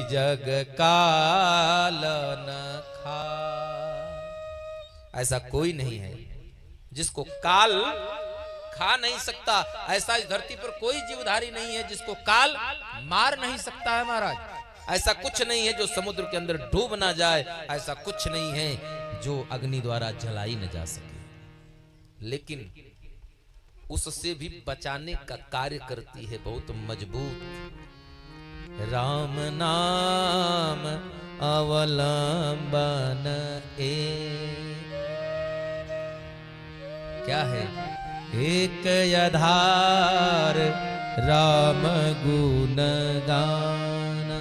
जग काल न खा। ऐसा कोई नहीं है जिसको काल खा नहीं सकता। ऐसा इस धरती पर कोई जीवधारी नहीं है जिसको काल मार नहीं सकता है महाराज। ऐसा कुछ नहीं है जो समुद्र के अंदर डूब ना जाए। ऐसा कुछ नहीं है जो अग्नि द्वारा जलाई न जा सके, लेकिन उससे भी बचाने का कार्य करती है बहुत मजबूत। राम नाम अवलंबन क्या है? एक आधार राम गुण गाना,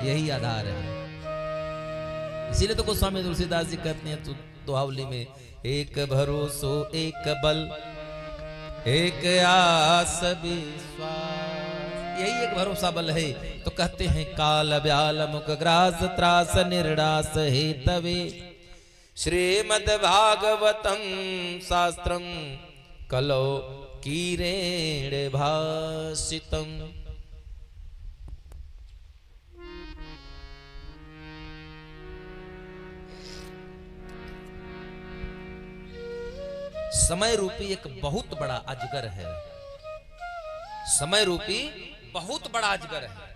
यही आधार है। इसीलिए तो गोस्वामी तुलसीदास जी कहते हैं दोहावली में, एक भरोसो एक बल एक आस विश्वास। यही एक भरोसा बल है। तो कहते हैं काल व्याल मुख ग्रास त्रास निर्णास हे तवे श्रीमद् भागवतम शास्त्रम कलो कीरेण भाषितम। समय रूपी एक बहुत बड़ा अजगर है। समय रूपी बहुत बड़ा अजगर है।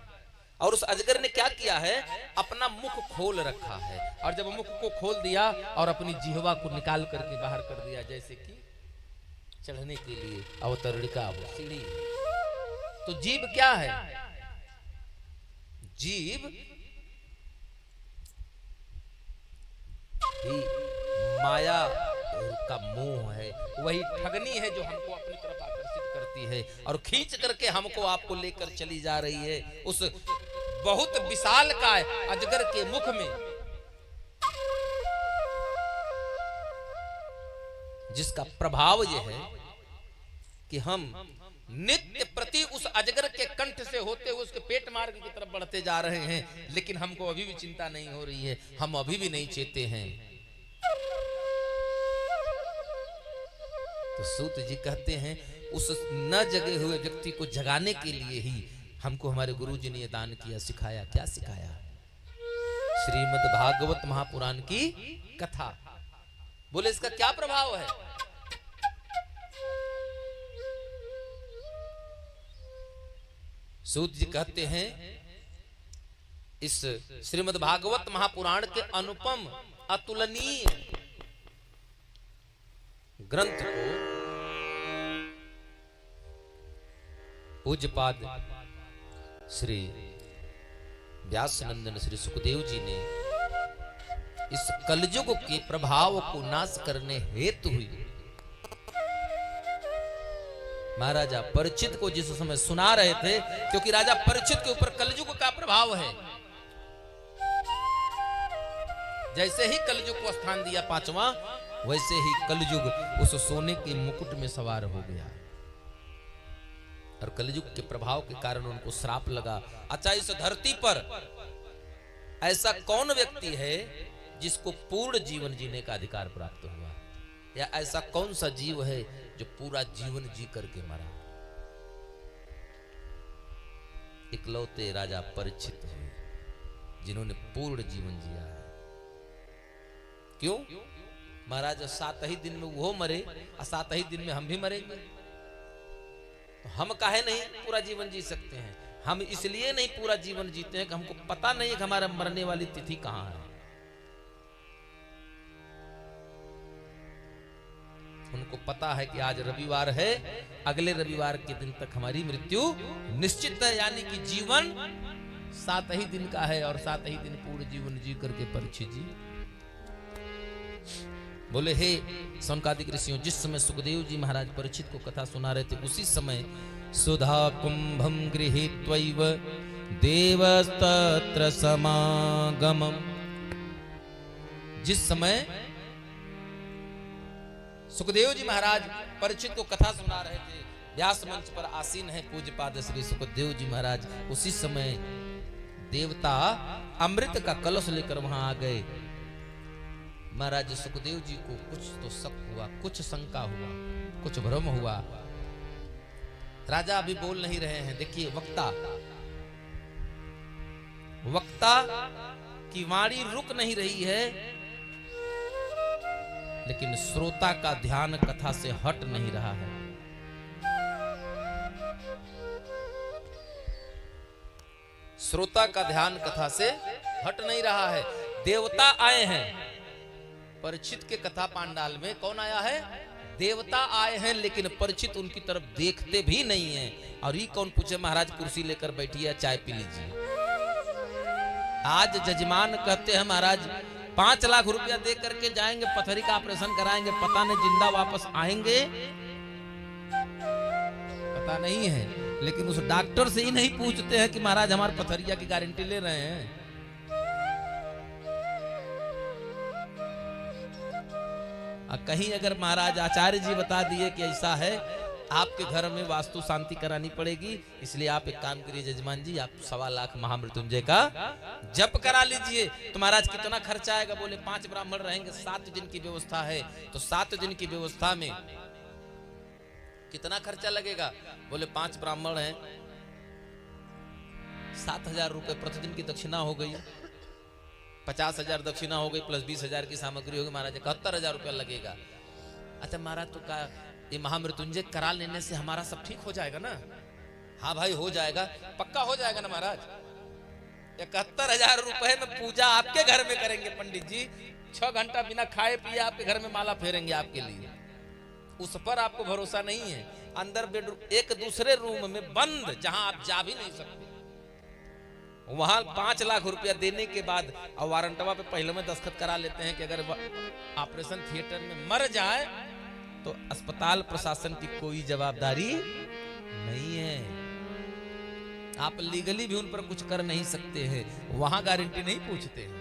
और उस अजगर ने क्या किया है? अपना मुख खोल रखा है। और जब मुख को खोल दिया और अपनी जिह्वा को निकाल करके बाहर कर दिया, जैसे कि चढ़ने के लिए अवतरणिका हो सीढ़ी। तो जीव क्या है? जीव ही माया का मोह है, वही ठगनी है जो हमको अपनी तरफ आकर्षित करती है और खींच करके हमको आपको लेकर चली जा रही है उस बहुत विशाल काय अजगर के मुख में, जिसका प्रभाव यह है कि हम नित्य प्रति उस अजगर के कंठ से होते हुए उसके पेट मार्ग की तरफ बढ़ते जा रहे हैं, लेकिन हमको अभी भी चिंता नहीं हो रही है, हम अभी भी नहीं चेते हैं। तो सूत जी कहते हैं उस न जगे हुए व्यक्ति को जगाने के लिए ही हमको हमारे गुरु जी ने दान किया, सिखाया। क्या सिखाया? श्रीमद् भागवत महापुराण की कथा। बोले इसका क्या प्रभाव है? सूत जी कहते हैं इस श्रीमद् भागवत महापुराण के अनुपम अतुलनीय ग्रंथ को पूज्यपाद श्री व्यासनंदन श्री सुखदेव जी ने इस कलयुग के प्रभाव को नाश करने हेतु हुई महाराजा परीक्षित को जिस समय सुना रहे थे, क्योंकि राजा परीक्षित के ऊपर कलयुग का प्रभाव है। जैसे ही कलयुग को स्थान दिया पांचवा, वैसे ही कलयुग उस सोने के मुकुट में सवार हो गया और कलयुग के प्रभाव के कारण उनको श्राप लगा। अच्छा, इस धरती पर ऐसा कौन व्यक्ति है जिसको पूर्ण जीवन जीने का अधिकार प्राप्त हुआ? या ऐसा कौन सा जीव है जो पूरा जीवन जी करके मरा? इकलौते राजा परीक्षित हुए जिन्होंने पूर्ण जीवन जिया है। क्यों? महाराज 7 ही दिन में वो मरे और 7 ही दिन में हम भी मरेंगे, तो हम काहे नहीं पूरा जीवन जी सकते हैं? हम इसलिए नहीं पूरा जीवन जीते हैं कि हमको पता नहीं है कि हमारा मरने वाली तिथि कहां है। उनको पता है कि आज रविवार है, अगले रविवार के दिन तक हमारी मृत्यु निश्चित है, यानी कि जीवन 7 ही दिन का है और 7 ही दिन पूर्ण जीवन जी करके परीक्षित जी बोले, हे सौनकादिक ऋषियों, जिस समय सुखदेव जी महाराज परीक्षित को कथा सुना रहे थे, उसी समय सुधा कुंभम गृहीत्वैव देवस्तत्र समागमम्। जिस समय सुखदेव जी महाराज परीक्षित को कथा सुना रहे थे, व्यास मंच पर आसीन है पूज्यपाद श्री सुखदेव जी महाराज, उसी समय देवता अमृत का कलश लेकर वहां आ गए। महाराज सुखदेव जी को कुछ तो शक हुआ, कुछ शंका हुआ, कुछ भ्रम हुआ। राजा अभी बोल नहीं रहे हैं। देखिए वक्ता वक्ता की वाणी रुक नहीं रही है, लेकिन श्रोता का ध्यान कथा से हट नहीं रहा है। श्रोता का ध्यान कथा से हट नहीं रहा है। देवता आए हैं परीक्षित के कथा पांडाल में। कौन आया है? देवता आए हैं, लेकिन परीक्षित उनकी तरफ देखते भी नहीं है। और ये कौन पूछे महाराज कुर्सी लेकर बैठिए, चाय पी लीजिए। आज जजमान कहते हैं महाराज 5 लाख रुपया दे करके जाएंगे, पथरी का ऑपरेशन कराएंगे, पता नहीं जिंदा वापस आएंगे, पता नहीं है। लेकिन उस डॉक्टर से ही नहीं पूछते हैं कि महाराज हमारे पथरिया की गारंटी ले रहे हैं। कहीं अगर महाराज आचार्य जी बता दिए कि ऐसा है, आपके घर में वास्तु शांति करानी पड़ेगी, इसलिए आप एक काम करिए जजमान जी, आप 1.25 लाख महामृत्युंजय का जप करा लीजिए। तो महाराज कितना खर्चा आएगा? बोले 5 ब्राह्मण रहेंगे, 7 दिन की व्यवस्था है, तो 7 दिन की व्यवस्था में कितना खर्चा लगेगा? बोले 5 ब्राह्मण हैं, 7,000 रुपए प्रतिदिन की दक्षिणा हो गई, 50,000 दक्षिणा हो गई, प्लस 20,000 की सामग्री होगी। महाराज 71,000 रुपया लगेगा। अच्छा महाराज, तो का ये महामृत्युंजय करा लेने से हमारा सब ठीक हो जाएगा ना? हाँ भाई हो जाएगा, पक्का हो जाएगा ना महाराज। 71,000 रुपए में पूजा आपके घर में करेंगे पंडित जी, 6 घंटा बिना खाए पिए आपके घर में माला फेरेंगे आपके लिए। उस पर आपको भरोसा नहीं है। अंदर बेडरूम, एक दूसरे रूम में बंद, जहां आप जा भी नहीं सकते, वहां 5 लाख रुपया देने के बाद और वारंटवा पे पहले में दस्तखत करा लेते हैं कि अगर ऑपरेशन थिएटर में मर जाए तो अस्पताल प्रशासन की कोई जवाबदारी नहीं है। आप लीगली भी उन पर कुछ कर नहीं सकते हैं, वहां गारंटी नहीं पूछते हैं।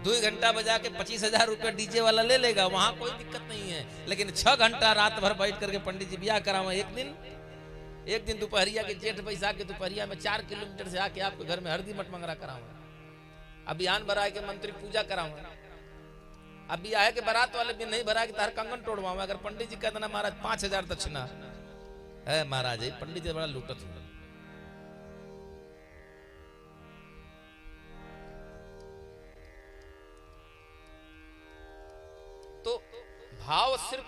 2 घंटा बजा के 25,000 रुपया डीजे वाला ले लेगा, वहां कोई दिक्कत नहीं है। लेकिन 6 घंटा रात भर बैठ करके पंडित जी ब्याह करावा, एक दिन दोपहरिया के जेठ बैसाख के दोपहरिया में 4 किलोमीटर से आके आपके घर में हरदी मठ मंगरा कराऊंगा, अभियान भरा के मंत्री पूजा कराऊंगा, अभी आए के बारात वाले भी नहीं भरा के तार कंगन तोड़वाऊंगा। अगर पंडित जी कहते ना महाराज 5,000 दक्षिणा है, महाराज पंडित जी बड़ा लूटत हुआ। तो भाव सिर्फ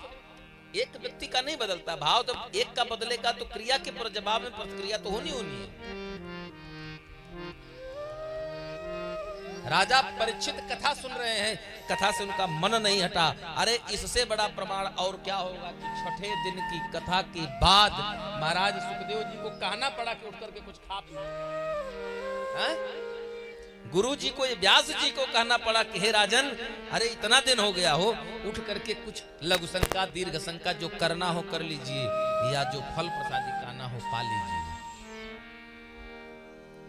एक व्यक्ति का नहीं बदलता, भाव जब एक का बदलेगा तो क्रिया के पर जवाब में प्रतिक्रिया तो होनी है। राजा परीक्षित कथा सुन रहे हैं, कथा से उनका मन नहीं हटा। अरे इससे बड़ा प्रमाण और क्या होगा कि 6ठे दिन की कथा के बाद महाराज सुखदेव जी को कहना पड़ा कि उठ करके कुछ खा पी। गुरु जी को, व्यास जी को कहना पड़ा कि हे राजन, अरे इतना दिन हो गया हो, उठ करके कुछ लघु शंका दीर्घ शंका जो करना हो कर लीजिए, या जो फल प्रसादी खाना हो पा लीजिए।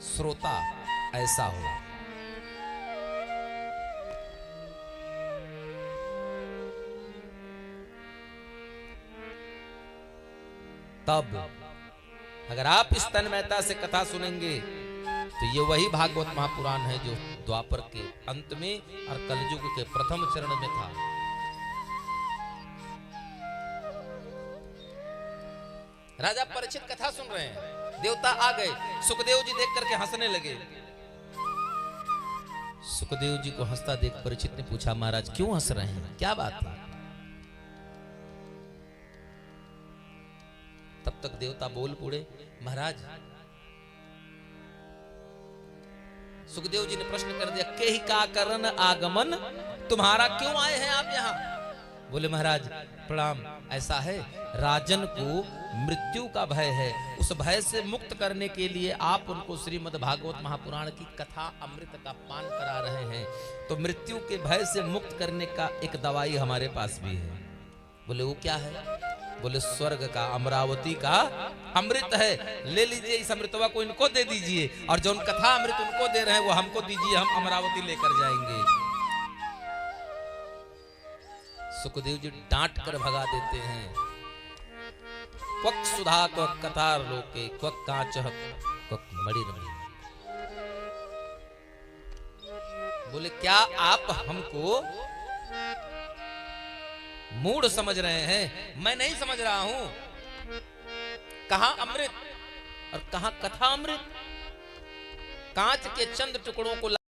श्रोता ऐसा हो। तब अगर आप इस तन्मयता से कथा सुनेंगे तो ये वही भागवत महापुराण है जो द्वापर के अंत में और कलयुग के प्रथम चरण में था। राजा परीक्षित कथा सुन रहे हैं, देवता आ गए, सुखदेव जी देख करके हंसने लगे। सुखदेव जी को हंसता देख परीक्षित ने पूछा, महाराज क्यों हंस रहे हैं, क्या बात है? तब तक देवता बोल पड़े, महाराज सुखदेव जी ने प्रश्न कर दिया, के ही का करन आगमन, तुम्हारा क्यों आए हैं आप यहाँ? बोले महाराज प्रणाम, ऐसा है राजन को मृत्यु का भय है, उस भय से मुक्त करने के लिए आप उनको श्रीमद् भागवत महापुराण की कथा अमृत का पान करा रहे हैं, तो मृत्यु के भय से मुक्त करने का एक दवाई हमारे पास भी है। बोले वो क्या है? बोले स्वर्ग का, अमरावती का अमृत है, ले लीजिए, इस अमृतवा को इनको दे दीजिए, और जो कथा अमृत उनको दे रहे हैं वो हमको दीजिए, हम अमरावती लेकर जाएंगे। सुखदेव जी डांट कर भगा देते हैं, क्वक सुधा क्वक कथा लोके क्वक कांच क्वक मणिरमणि। बोले क्या आप हमको मूड समझ रहे हैं? मैं नहीं समझ रहा हूं। कहां अमृत और कहां कथा अमृत? कांच के चंद टुकड़ों को